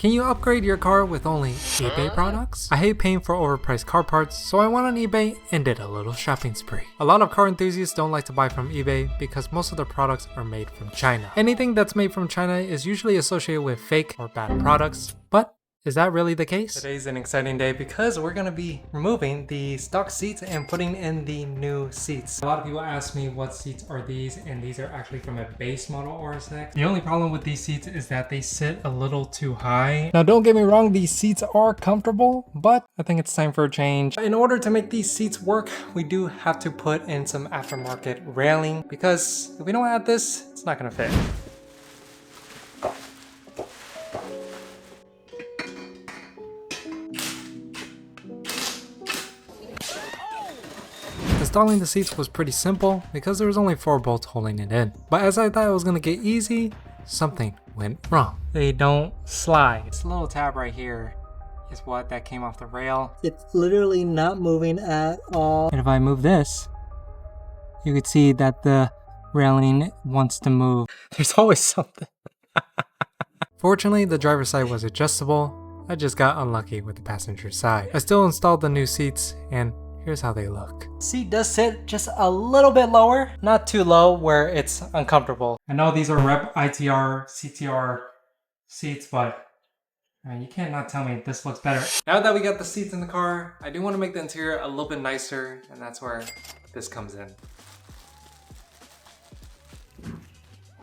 Can you upgrade your car with only eBay products? I hate paying for overpriced car parts, so I went on eBay and did a little shopping spree. A lot of car enthusiasts don't like to buy from eBay because most of their products are made from China. Anything that's made from China is usually associated with fake or bad products, but is that really the case? Today's an exciting day because we're gonna be removing the stock seats and putting in the new seats. A lot of people ask me what seats are these, and these are actually from a base model RSX. The only problem with these seats is that they sit a little too high. Now don't get me wrong, these seats are comfortable, but I think it's time for a change. In order to make these seats work, we do have to put in some aftermarket railing because if we don't add this, it's not gonna fit. Installing the seats was pretty simple because there was only 4 bolts holding it in. But as I thought it was gonna get easy, something went wrong. They don't slide. This little tab right here is what that came off the rail. It's literally not moving at all. And if I move this, you could see that the railing wants to move. There's always something. Fortunately, the driver's side was adjustable. I just got unlucky with the passenger side. I still installed the new seats, and here's how they look. Seat does sit just a little bit lower, not too low where it's uncomfortable. I know these are Rep ITR, CTR seats, but you can't not tell me this looks better. Now that we got the seats in the car, I do want to make the interior a little bit nicer, and that's where this comes in.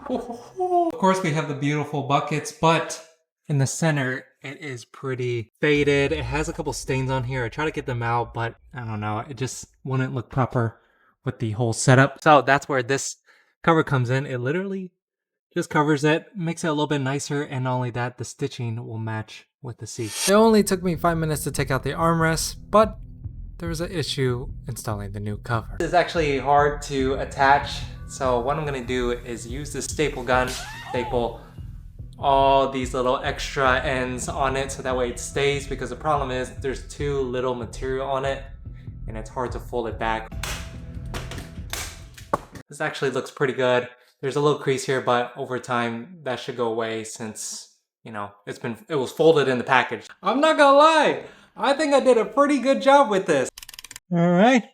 Of course, we have the beautiful buckets, but in the center, it is pretty faded. It has a couple stains on here. I try to get them out, but I don't know. It just wouldn't look proper with the whole setup. So that's where this cover comes in. It literally just covers it, makes it a little bit nicer, and not only that, the stitching will match with the seat. It only took me 5 minutes to take out the armrest, but there was an issue installing the new cover. It's actually hard to attach, so what I'm gonna do is use this staple gun, staple all these little extra ends on it so that way it stays, because the problem is there's too little material on it and it's hard to fold it back. This actually looks pretty good. There's a little crease here, but over time that should go away since, you know, it was folded in the package. I'm not gonna lie, I think I did a pretty good job with this. All right,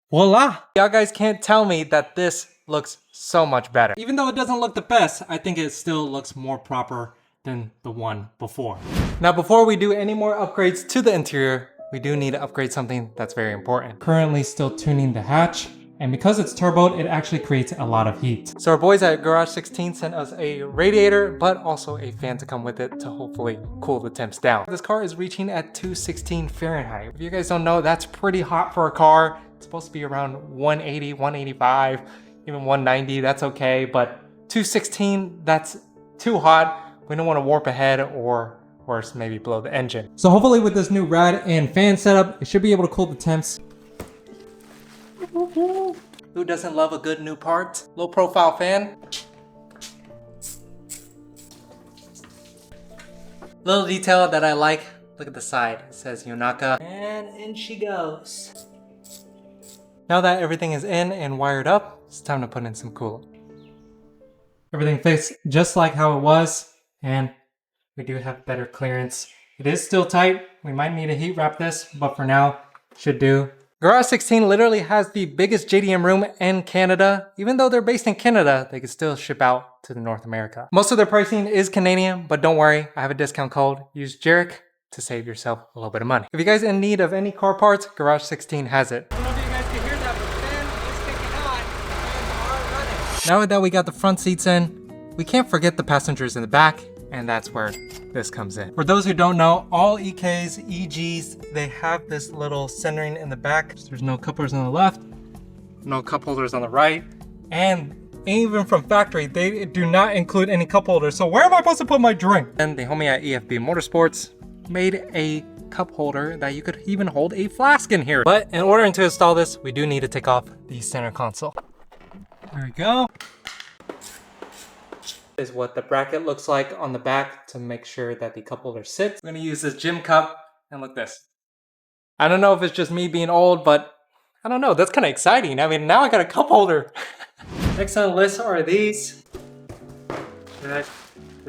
voila. Y'all guys can't tell me that this looks so much better. Even though it doesn't look the best, I think it still looks more proper than the one before. Now, before we do any more upgrades to the interior, we do need to upgrade something that's very important. Currently still tuning the hatch, and because it's turboed, it actually creates a lot of heat. So our boys at Garage 16 sent us a radiator, but also a fan to come with it to hopefully cool the temps down. This car is reaching at 216 Fahrenheit. If you guys don't know, that's pretty hot for a car. It's supposed to be around 180, 185, even 190, that's okay, but 216, that's too hot. We don't want to warp ahead or worse, maybe blow the engine. So hopefully with this new rad and fan setup, it should be able to cool the temps. Who doesn't love a good new part? Low profile fan. Little detail that I like, look at the side. It says Yonaka. And in she goes. Now that everything is in and wired up, it's time to put in some coolant. Everything fits just like how it was, and we do have better clearance. It is still tight. We might need to heat wrap this, but for now, should do. Garage 16 literally has the biggest JDM room in Canada. Even though they're based in Canada, they can still ship out to North America. Most of their pricing is Canadian, but don't worry, I have a discount code. Use Jarek to save yourself a little bit of money. If you guys are in need of any car parts, Garage 16 has it. Now that we got the front seats in, we can't forget the passengers in the back, and that's where this comes in. For those who don't know, all EKs, EGs, they have this little centering in the back. There's no cup holders on the left, no cup holders on the right, and even from factory, they do not include any cup holders. So where am I supposed to put my drink? And the homie at EFB Motorsports made a cup holder that you could even hold a flask in here. But in order to install this, we do need to take off the center console. There we go. Is what the bracket looks like on the back to make sure that the cup holder sits. I'm gonna use this gym cup, and look this. I don't know if it's just me being old, but I don't know, that's kind of exciting. I mean, now I got a cup holder. Next on the list are these. Check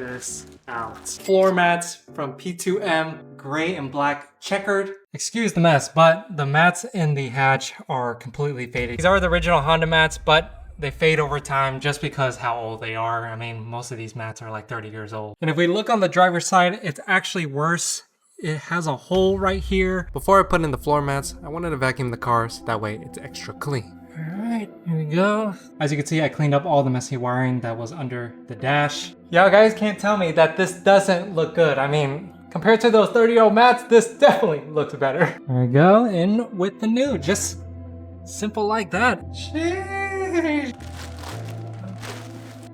this out. Floor mats from P2M, gray and black checkered. Excuse the mess, but the mats in the hatch are completely faded. These are the original Honda mats, but they fade over time just because how old they are. I mean, most of these mats are like 30 years old. And if we look on the driver's side, it's actually worse. It has a hole right here. Before I put in the floor mats, I wanted to vacuum the car so that way it's extra clean. All right, here we go. As you can see, I cleaned up all the messy wiring that was under the dash. Y'all guys can't tell me that this doesn't look good. I mean, compared to those 30-year-old mats, this definitely looks better. There we go, in with the new, just simple like that. Sheesh.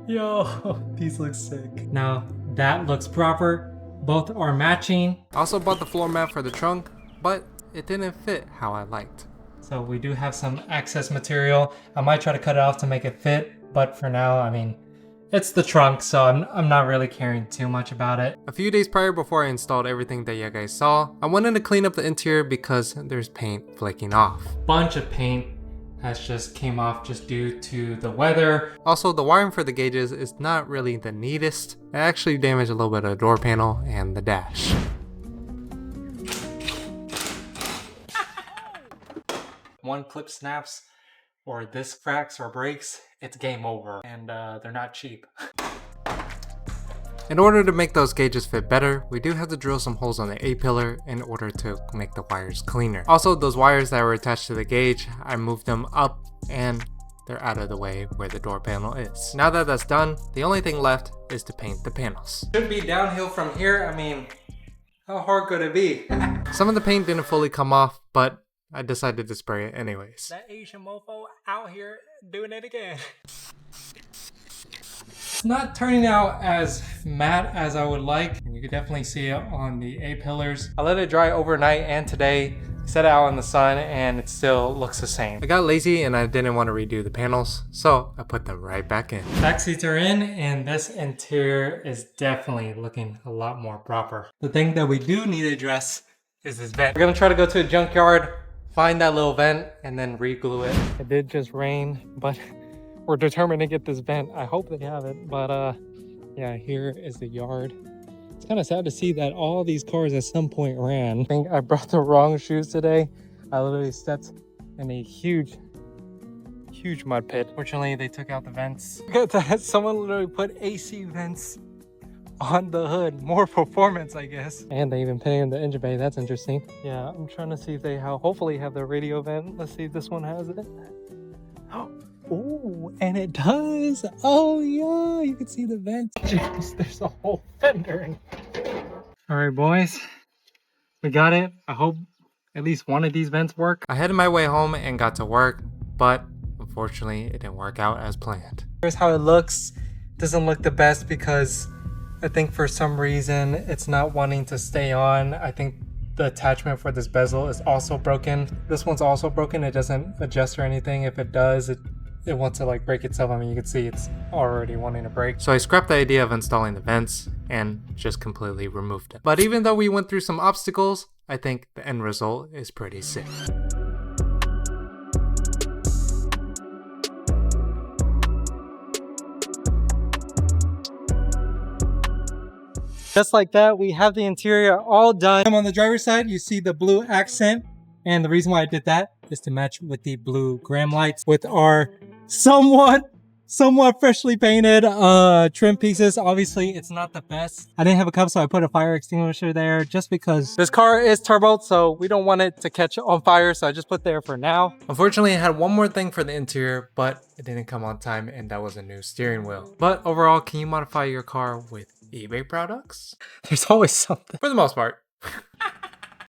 Yo, these look sick. Now, that looks proper. Both are matching. I also bought the floor mat for the trunk, but it didn't fit how I liked. So we do have some excess material. I might try to cut it off to make it fit, but for now, I mean, it's the trunk, so I'm not really caring too much about it. A few days prior before I installed everything that you guys saw, I wanted to clean up the interior because there's paint flaking off. Bunch of paint has just came off just due to the weather. Also, the wiring for the gauges is not really the neatest. It actually damaged a little bit of the door panel and the dash. One clip snaps or this cracks or breaks, it's game over, and they're not cheap. In order to make those gauges fit better, we do have to drill some holes on the A-pillar in order to make the wires cleaner. Also, those wires that were attached to the gauge, I moved them up and they're out of the way where the door panel is. Now that that's done, the only thing left is to paint the panels. Should be downhill from here. I mean, how hard could it be? Some of the paint didn't fully come off, but I decided to spray it anyways. That Asian mofo out here doing it again. It's not turning out as matte as I would like. You can definitely see it on the A-pillars. I let it dry overnight and today. Set it out in the sun and it still looks the same. I got lazy and I didn't want to redo the panels, so I put them right back in. Back seats are in and this interior is definitely looking a lot more proper. The thing that we do need to address is this vent. We're gonna try to go to a junkyard, find that little vent, and then re-glue it. It did just rain, but we're determined to get this vent. I hope they have it, but yeah, here is the yard. It's kind of sad to see that all these cars at some point ran. I think I brought the wrong shoes today. I literally stepped in a huge mud pit. Fortunately, they took out the vents. Look at that, someone literally put AC vents on the hood. More performance, I guess. And they even painted the engine bay, that's interesting. Yeah, I'm trying to see if they hopefully have the radio vent. Let's see if this one has it. Oh, and it does. Oh yeah, you can see the vent. Jeez, there's a whole fender in here. All right, boys, we got it. I hope at least one of these vents work. I headed my way home and got to work, but unfortunately it didn't work out as planned. Here's how it looks. Doesn't look the best because I think for some reason it's not wanting to stay on. I think the attachment for this bezel is also broken. This one's also broken. It doesn't adjust or anything. If it does, it wants to like break itself. I mean, you can see it's already wanting to break. So I scrapped the idea of installing the vents and just completely removed it. But even though we went through some obstacles, I think the end result is pretty sick. Just like that, we have the interior all done. On the driver's side, you see the blue accent. And the reason why I did that is to match with the blue gram lights with our somewhat freshly painted trim pieces. Obviously, it's not the best. I didn't have a cup, so I put a fire extinguisher there just because this car is turboed, so we don't want it to catch on fire, so I just put there for now. Unfortunately, I had one more thing for the interior, but it didn't come on time, and that was a new steering wheel. But overall, can you modify your car with eBay products? There's always something. For the most part.